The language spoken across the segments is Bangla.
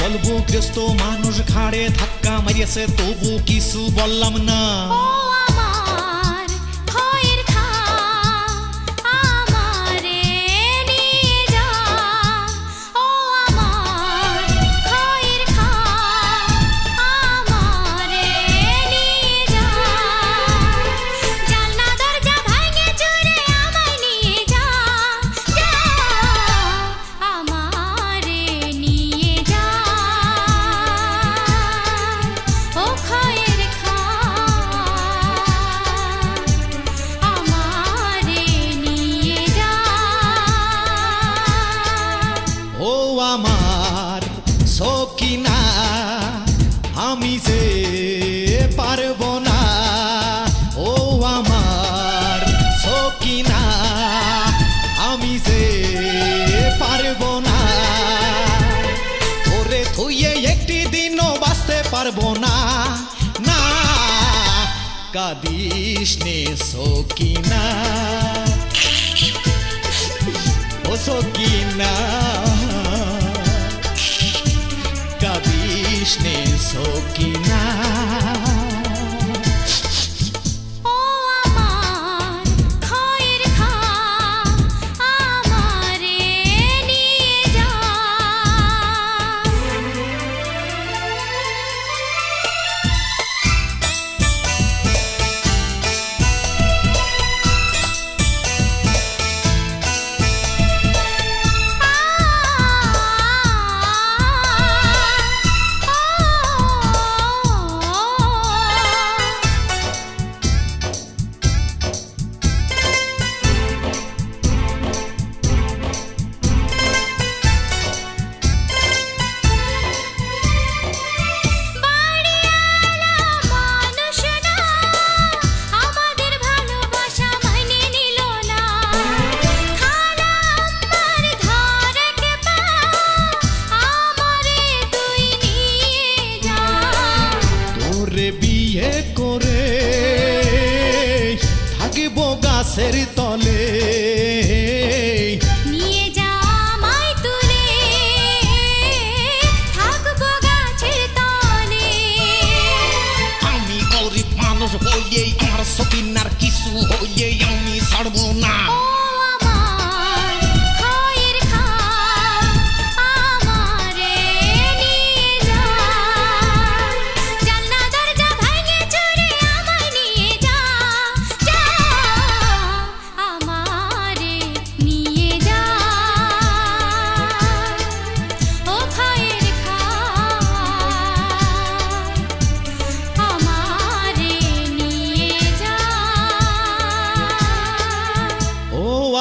অল্পগ্রস্ত মানুষ ঘাড়ে ধাক্কা মারিয়েছে, তবু কিছু বললাম না। আমার সকিনা আমি যে পারবো না, ও আমার সকিনা আমি যে পারবো না, তোরে থুইয়ে একটি দিনও বাঁচতে পারবো না। না কাঁদিস নে সকিনা, ও সকিনা কাঁদিস নে সকিনা। বিয়ে করে থাকিব গাছের তলে, নিয়ে যা আমায় তুলে থাকবো গাছের তলে। আমি গরিব মানুষ বইয়ে আমার সকিনার কিছু হইয়ে আমি ছাড়বো না।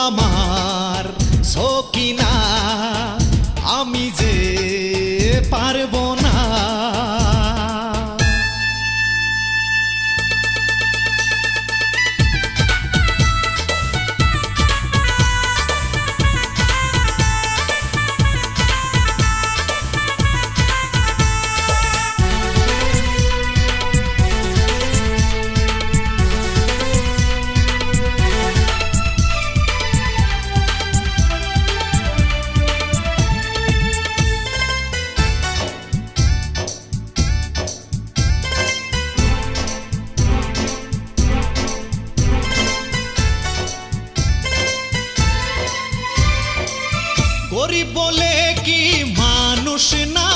আমার সকিনা আমি যে পারবো না। গরিব বলে কি মানুষ না,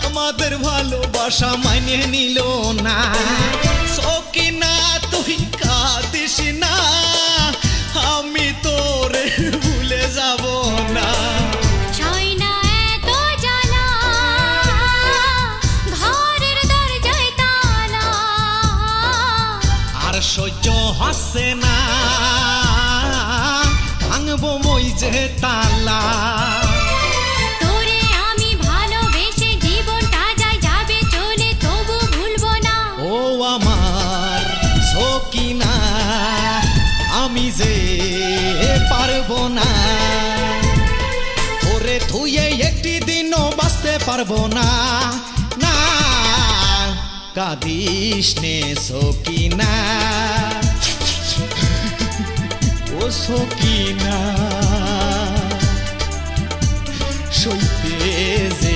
আমাদের ভালোবাসা মানে নিল না। সকিনা তুই কাঁদিস না, আমি তোরে ভুলে যাব না। আর সহ্য হচ্ছে না, ভাঙবো মই যে তালা। তোরে আমি ভালোবেসে জীবনটা যায় যাবে চলে, তবু ভুলবো না। ও আমার সকিনা আমি যে পারবো না, তোরে থুইয়ে একটি দিনও বাঁচতে পারবো না। না কাঁদিস নে সকিনা, ও সকিনা সইতে যে